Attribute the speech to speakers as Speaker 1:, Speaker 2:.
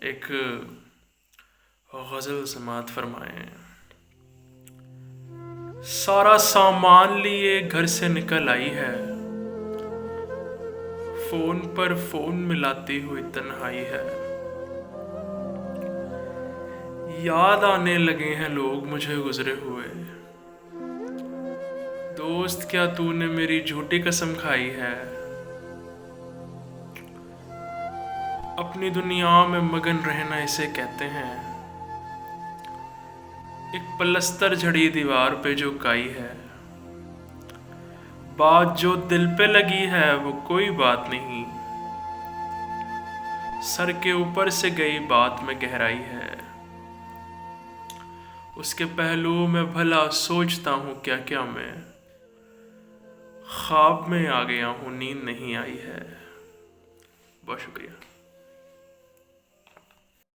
Speaker 1: एक गजल समात फरमाए। सारा सामान लिए घर से निकल आई है, फोन पर फोन मिलाती हुई तन्हाई है। याद आने लगे हैं लोग मुझे गुजरे हुए, दोस्त क्या तूने मेरी झूठी कसम खाई है। अपनी दुनिया में मगन रहना इसे कहते हैं, एक पलस्तर झड़ी दीवार पे जो काई है। बात जो दिल पे लगी है वो कोई बात नहीं, सर के ऊपर से गई बात में गहराई है। उसके पहलू में भला सोचता हूँ क्या क्या मैं, ख्वाब में आ गया हूँ नींद नहीं आई है। बहुत शुक्रिया।